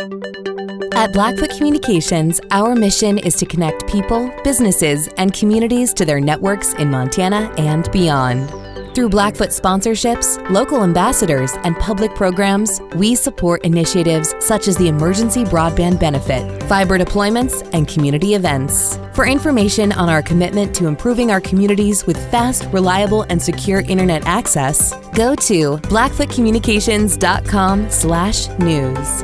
At Blackfoot Communications, our mission is to connect people, businesses, and communities to their networks in Montana and beyond. Through Blackfoot sponsorships, local ambassadors, and public programs, we support initiatives such as the Emergency Broadband Benefit, fiber deployments, and community events. For information on our commitment to improving our communities with fast, reliable, and secure internet access, go to blackfootcommunications.com/news.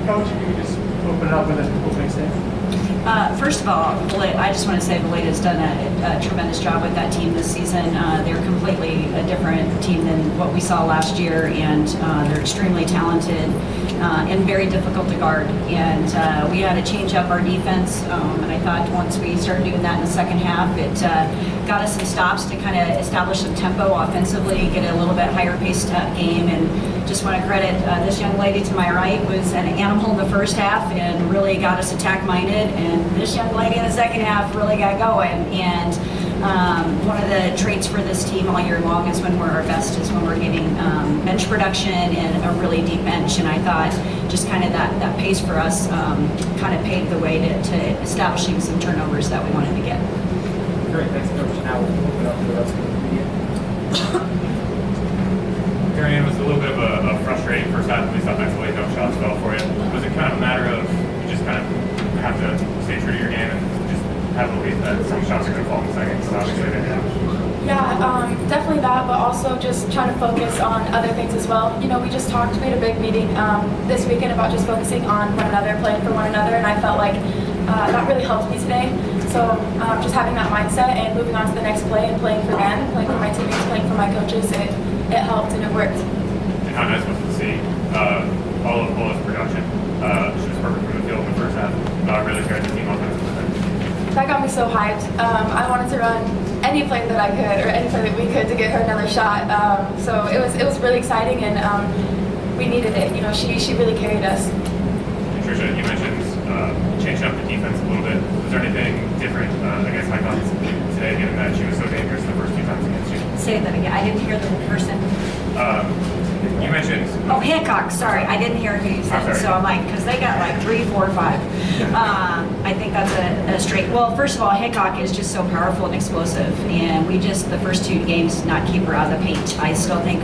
Coach, if you could just open it up with an opening statement. First of all, I just want to say Belayda has done a tremendous job with that team this season. They're completely a different team than what we saw last year, and they're extremely talented and very difficult to guard. And we had to change up our defense, and I thought once we started doing that in the second half, it got us some stops to kind of establish some tempo offensively, get a little bit higher paced game. And just want to credit this young lady to my right was an animal in the first half and really got us attack minded, and this young lady in the second half really got going. And one of the traits for this team all year long is when we're our best is when we're getting bench production and a really deep bench. And I thought just kind of that pace for us kind of paved the way to establishing some turnovers that we wanted to get. Great, thanks, Coach. Now we'll open it up to the rest of the media. Darian, was a little bit of a frustrating first half, at least offensively, no shots fell for you. Was it kind of a matter of you just kind of have to stay true to your game and just have a belief that some shots are going to fall in the second, because obviously they did? Yeah, definitely that, but also just trying to focus on other things as well. You know, we just made a big meeting this weekend about just focusing on one another, playing for one another, and I felt like that really helped me today. So just having that mindset and moving on to the next play and playing for them, playing for my teammates, playing for my coaches, it helped and it worked. And how nice was it to see all of Kola's production? She was perfect from the field in the first half. Really carried the team offensively. That got me so hyped. I wanted to run any play that I could, or any play that we could, to get her another shot. So it was really exciting, and we needed it. You know, she really carried us. And Tricia, you mentioned changing up the defense a little bit. Was there anything different against Hickok today, given that she was so dangerous the first few times against you? Say that again. I didn't hear the person. You mentioned. Oh, Hickok. Sorry, I didn't hear who you said. So I'm like, because they got like 3, 4, 5. I think that's a straight. Well, first of all, Hickok is just so powerful and explosive, and we just the first 2 games did not keep her out of the paint. I still think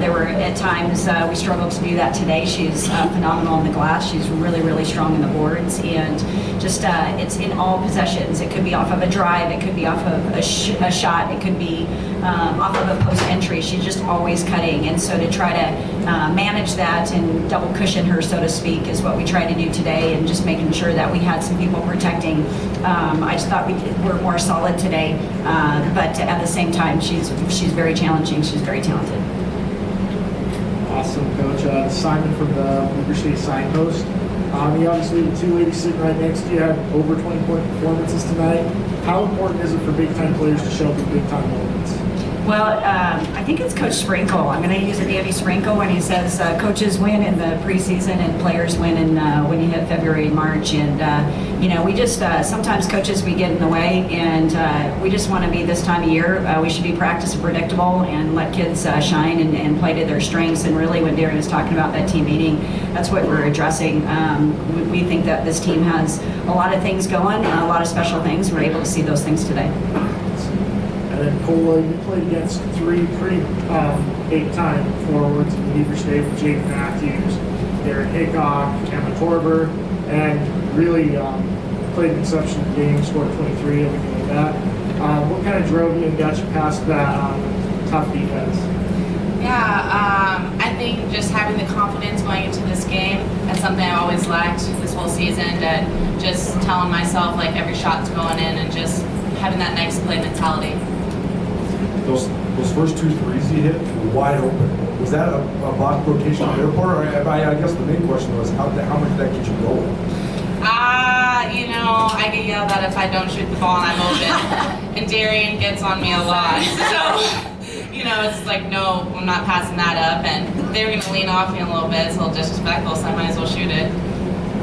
there were at times we struggled to do that today. She's phenomenal in the glass. She's really, really strong in the boards, and just it's in all possessions. It could be off of a drive. It could be off of a shot. It could be off of a post entry. She's just always cutting, and so to try to manage that and double cushion her, so to speak, is what we tried to do today, and just making sure that we had some people protecting. I just thought we're more solid today, but at the same time, she's very challenging. She's very talented. Awesome, Coach. Simon from the Weber State Signpost. You obviously, the 2 ladies sitting right next to you had over 20-point performances tonight. How important is it for big-time players to show up in big-time moments? Well, I think it's Coach Sprinkle. I'm going to use a Danny Sprinkle when he says coaches win in the preseason and players win in when you hit February and March. And, you know, we just, sometimes coaches, we get in the way, and we just want to be this time of year. We should be practice and predictable and let kids shine and play to their strengths. And really, when Darian was talking about that team meeting, that's what we're addressing. We think that this team has a lot of things going, a lot of special things. We're able to see those things today. And then Kola, you played against 3 pretty big-time forwards in Weber State with Jake Matthews, Darren Hickok, Emma Torber, and really played an exceptional game, scored 23, everything like that. What kind of drove you and got you past that tough defense? Yeah, I think just having the confidence going into this game, that's something I always lacked this whole season, and just telling myself like every shot's going in and just having that next play mentality. Those first 2 threes you hit were wide open. Was that a mock rotation on their part? Or I guess the main question was how much did that get you going? You know, I get yelled at if I don't shoot the ball and I'm open, and Darian gets on me a lot. So, you know, it's like, no, I'm not passing that up, and they're going to lean off me a little bit. It's a little disrespectful, so I might as well shoot it.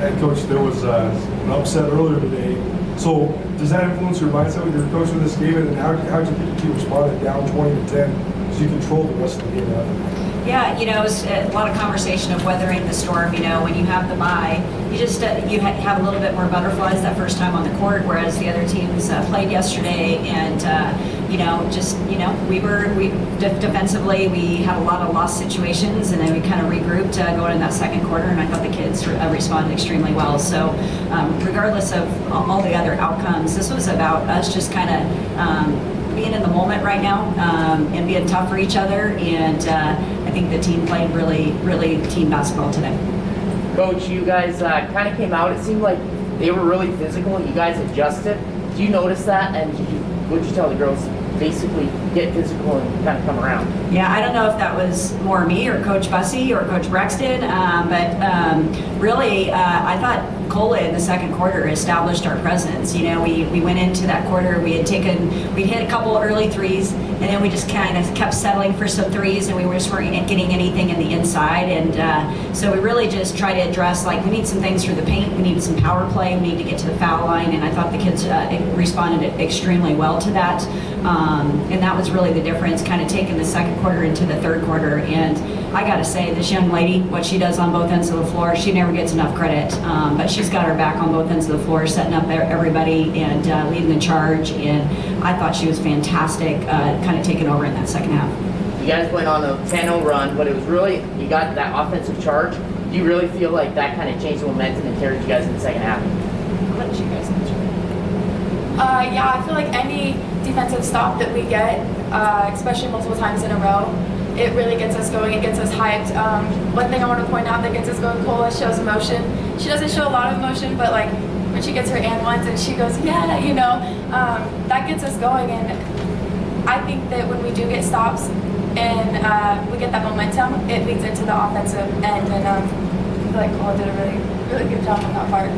And Coach, there was an upset earlier today. So does that influence your mindset with your coach for this game? And how did you think you responded down 20-10 so you control the rest of the game after? Yeah, it was a lot of conversation of weathering the storm. When you have the bye, you just you have a little bit more butterflies that first time on the court, whereas the other teams played yesterday, and defensively we had a lot of lost situations, and then we kind of regrouped going in that second quarter, and I thought the kids responded extremely well. So regardless of all the other outcomes, this was about us just kind of being in the moment right now and being tough for each other, and I think the team played really, really team basketball today. Coach, you guys kind of came out. It seemed like they were really physical. You guys adjusted. Do you notice that? And would you tell the girls basically get physical and kind of come around? Yeah, I don't know if that was more me or Coach Bussey or Coach Brexton, but really I thought Kola in the second quarter established our presence. We went into that quarter, we'd hit a couple early threes, and then we just kind of kept settling for some threes, and we just weren't getting anything in the inside. And so we really just try to address, we need some things through the paint, we need some power play, we need to get to the foul line, and I thought the kids responded extremely well to that. And that was really the difference, kind of taking the second quarter into the third quarter. And I got to say, this young lady, what she does on both ends of the floor, she never gets enough credit. But she's got her back on both ends of the floor, setting up everybody and leading the charge. And I thought she was fantastic, kind of taking over in that second half. You guys went on a 10-0 run, but it was really, you got that offensive charge. Do you really feel like that kind of changed the momentum and carried you guys in the second half? What did you guys answer? Yeah, I feel like any defensive stop that we get, especially multiple times in a row, it really gets us going, it gets us hyped. One thing I want to point out that gets us going, Kola shows emotion. She doesn't show a lot of emotion, but when she gets her and ones and she goes, yeah, that gets us going. And I think that when we do get stops and we get that momentum, it leads into the offensive end, and I feel like Kola did a really, really good job on that part.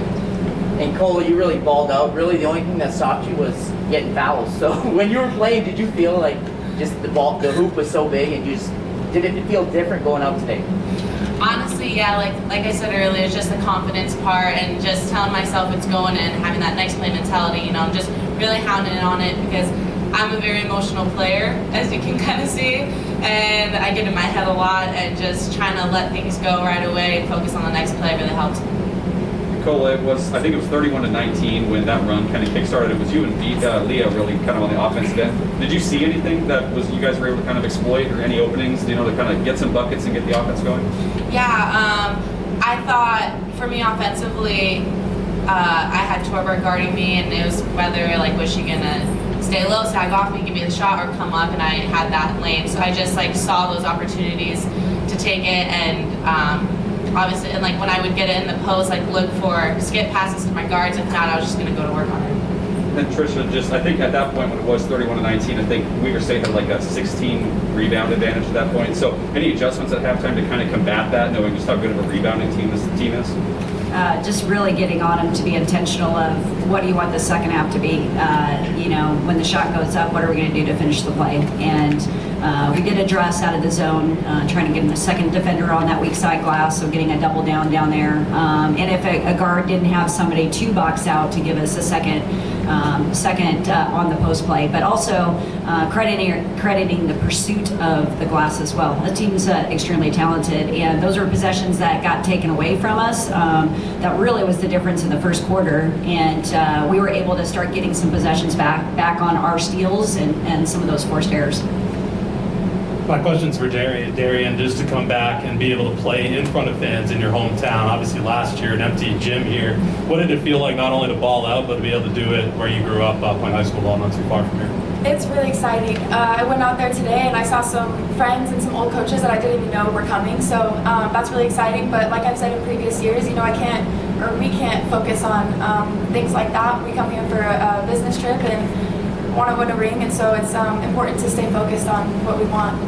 And Kola, you really balled out. Really, the only thing that stopped you was getting fouls. So when you were playing, did you feel like just the hoop was so big, and did it feel different going out today? Honestly, yeah, like I said earlier, it's just the confidence part and just telling myself it's going in, having that next play mentality, just really hounding on it, because I'm a very emotional player, as you can kind of see, and I get in my head a lot, and just trying to let things go right away and focus on the next play really helped. Kola, I think it was 31-19 when that run kind of kick-started. It was you and Leah really kind of on the offensive end. Did you see anything that you guys were able to kind of exploit, or any openings, to kind of get some buckets and get the offense going? Yeah, I thought for me offensively, I had Torberg guarding me, and it was whether was she gonna stay low, sag off me, give me the shot, or come up, and I had that lane. So I just saw those opportunities to take it, and obviously, and when I would get it in the post, look for skip passes to my guards. If not, I was just going to go to work on it. And Tricia, I think at that point when it was 31-19, I think Weaver State had a 16 rebound advantage at that point. So any adjustments at halftime to kind of combat that, knowing just how good of a rebounding team this team is? Just really getting on them to be intentional of what do you want the second half to be. When the shot goes up, what are we going to do to finish the play? And we did address out of the zone, trying to get the second defender on that weak side glass, so getting a double down there. And if a guard didn't have somebody to box out to give us a second on the post play, but also crediting the pursuit of the glass as well. The team's extremely talented, and those are possessions that got taken away from us. That really was the difference in the first quarter, and we were able to start getting some possessions back on our steals and some of those forced errors. My question's for Darian. Darian, just to come back and be able to play in front of fans in your hometown. Obviously last year, an empty gym here. What did it feel like not only to ball out, but to be able to do it where you grew up, playing high school ball not too far from here? It's really exciting. I went out there today and I saw some friends and some old coaches that I didn't even know were coming. So that's really exciting. But like I've said in previous years, we can't focus on things like that. We come here for a business trip and want to win a ring, and so it's important to stay focused on what we want.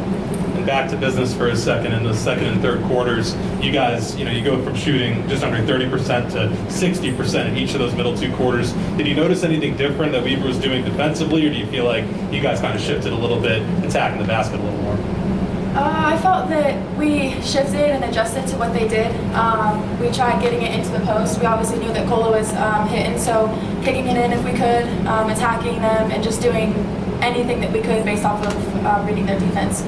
And back to business for a second. In the second and third quarters, you guys, you go from shooting just under 30% to 60% in each of those middle two quarters. Did you notice anything different that Weaver was doing defensively, or do you feel like you guys kind of shifted a little bit, attacking the basket a little more? I felt that we shifted and adjusted to what they did. We tried getting it into the post. We obviously knew that Kola was hitting, so kicking it in if we could, attacking them, and just doing anything that we could based off of reading their defense.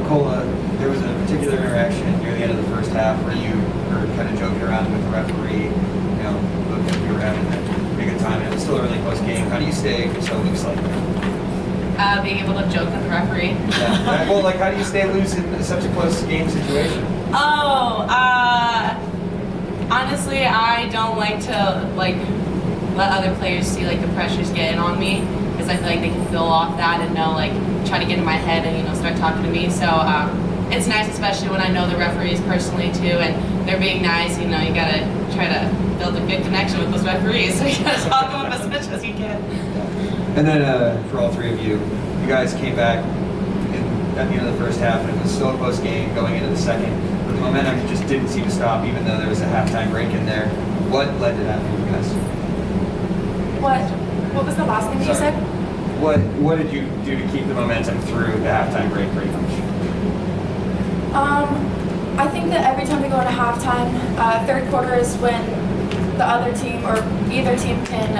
Kola, there was a particular interaction near the end of the first half where you were kind of joking around with the referee, you know, looking like you were having a good time, and it was still early post game. How do you stay so loose like that? Being able to joke with the referee. Yeah. Well, like, how do you stay loose in such a close game situation? Honestly, I don't like to let other players see the pressures getting on me, because I feel like they can feel off that and know try to get in my head and start talking to me. So it's nice, especially when I know the referees personally too, and they're being nice. You gotta try to build a good connection with those referees. So you gotta talk to them as much as you can. And then for all three of you, you guys came back at the end of the first half, and it was still a close game going into the second. But the momentum just didn't seem to stop, even though there was a halftime break in there. What led to that for you guys? What was the last thing that you said? What did you do to keep the momentum through the halftime break pretty much? I think that every time we go into halftime, third quarter is when the other team or either team can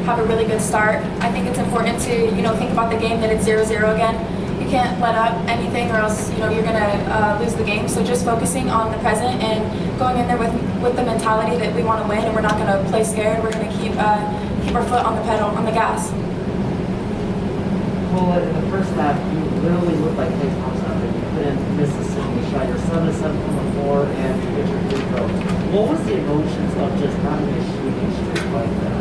have a really good start. I think it's important to think about the game that it's 0-0 again. You can't let up anything, or else you're gonna lose the game. So just focusing on the present and going in there with the mentality that we want to win, and we're not gonna play scared. We're gonna keep our foot on the pedal, on the gas. Well, in the first half, you literally looked like Clay Thompson out there. You couldn't miss a single shot. You're 7-7 from the floor, and you get your free throw. What was the emotions of just having a shooting streak like that?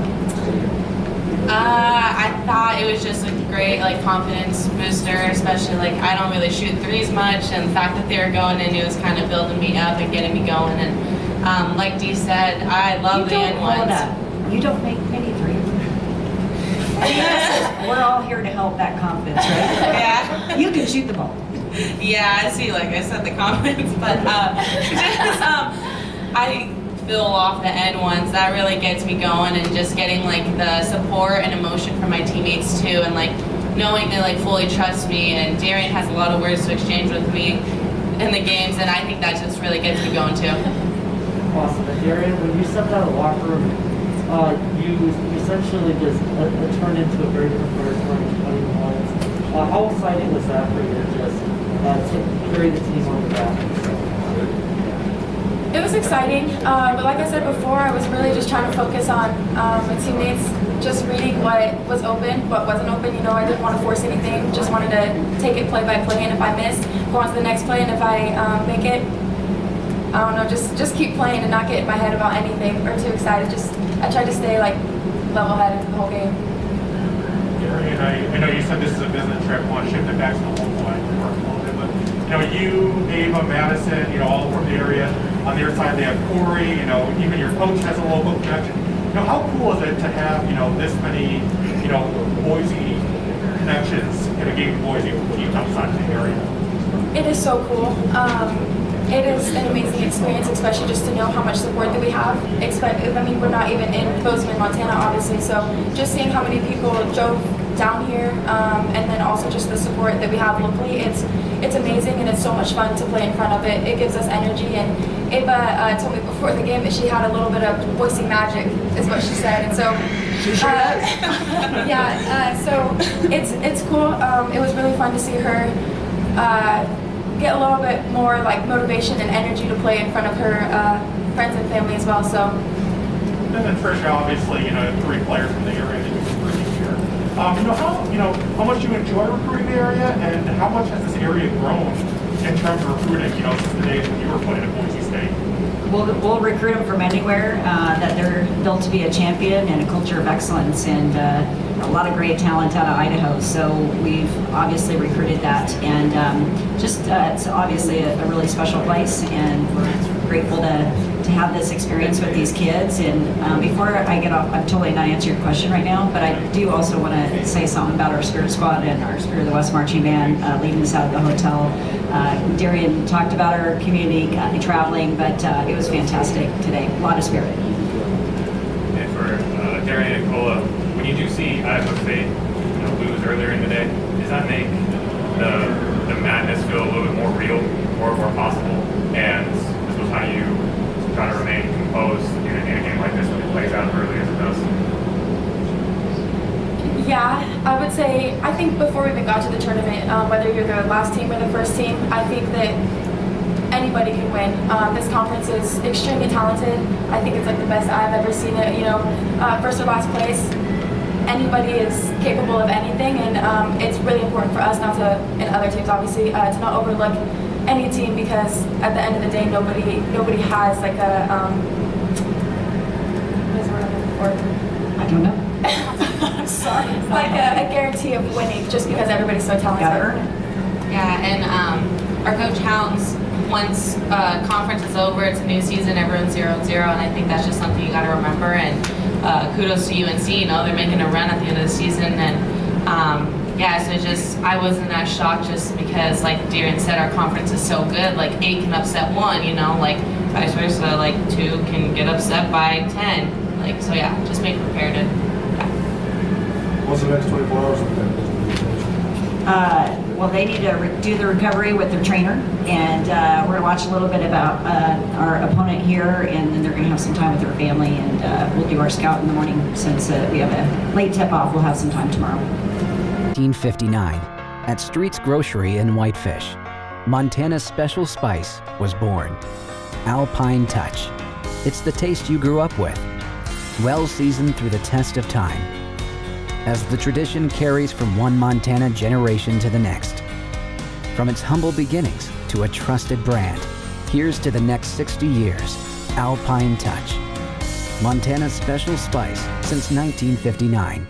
I thought it was just a great confidence booster, especially I don't really shoot threes much, and the fact that they were going in, it was kind of building me up and getting me going. And like Dee said, I love the end ones. You don't make many threes. We're all here to help that confidence, right? Yeah. You can shoot the ball. Yeah, I see. Like I said, the comments, but I feel off the end ones. That really gets me going, and just getting the support and emotion from my teammates too, and knowing they fully trust me. And Darian has a lot of words to exchange with me in the games, and I think that just really gets me going too. Awesome. And Darian, when you stepped out of the locker room, you essentially just turned into a very different player scoring 20 points. How exciting was that for you to just carry the team on your back? It was exciting, but like I said before, I was really just trying to focus on my teammates, just reading what was open, what wasn't open. I didn't want to force anything, just wanted to take it play by play, and if I missed, go on to the next play, and if I make it, I don't know, just keep playing and not get in my head about anything or too excited. I tried to stay level-headed the whole game. Darian, I know you said this is a business trip. I want to shift it back to the home line and work a little bit, but you, Ava, Madison, all from the area. On their side, they have Corey. Even your coach has a local connection. How cool is it to have this many Boise connections in a game of Boise teams outside the area? It is so cool. It is an amazing experience, especially just to know how much support that we have. We're not even in Bozeman, Montana, obviously, so just seeing how many people drove down here, and then also just the support that we have locally, it's amazing, and it's so much fun to play in front of it. It gives us energy, and Ava told me before the game that she had a little bit of Boise magic, is what she said, and so she sure does. So it's cool. It was really fun to see her get a little bit more motivation and energy to play in front of her friends and family as well. So. And then Tricia, obviously, 3 players from the area that you recruit each year. How much you enjoy recruiting the area, and how much has this area grown in terms of recruiting? Since the days when you were playing at Boise State. We'll recruit them from anywhere. That they're built to be a champion and a culture of excellence, and a lot of great talent out of Idaho. So we've obviously recruited that, and it's obviously a really special place, and we're grateful to have this experience with these kids. And before I get off, I'm totally not answering your question right now, but I do also want to say something about our Spirit Squad and our Spirit of the West Marching Band leaving us out of the hotel. Darian talked about our community traveling, but it was fantastic today. A lot of spirit. And for Darian and Kola, when you do see Idaho State lose earlier in the day, does that make the madness feel a little bit more real, more possible? And this was how you try to remain composed in a game like this when it plays out early as it does? tournament, whether you're the last team or the first team. I think that anybody can win. This conference is extremely talented. I think it's like the best I've ever seen it. You know, first or last place, anybody is capable of anything, and it's really important for us not to, and other teams obviously, to not overlook any team, because at the end of the day, nobody has like a what is the word I'm looking for? I don't know. I'm sorry. Like a guarantee of winning, just because everybody's so talented. Gotta earn it. Yeah, and our coach Hounds, once conference is over, it's a new season, everyone's 0-0, and I think that's just something you got to remember. And kudos to UNC, you know, they're making a run at the end of the season, and yeah, so just I wasn't as shocked, just because, like Darian said, our conference is so good. Like 8 can upset 1, you know, like vice versa, like 2 can get upset by 10. Like, so yeah, just make prepared and yeah. What's the next 24 hours of that? Well, they need to do the recovery with their trainer, and we're going to watch a little bit about our opponent here, and then they're going to have some time with their family, and we'll do our scout in the morning. Since we have a late tip-off, we'll have some time tomorrow. 1959, at Street's Grocery in Whitefish, Montana's special spice was born. Alpine Touch. It's the taste you grew up with, well seasoned through the test of time. As the tradition carries from one Montana generation to the next. From its humble beginnings to a trusted brand, here's to the next 60 years, Alpine Touch. Montana's special spice since 1959.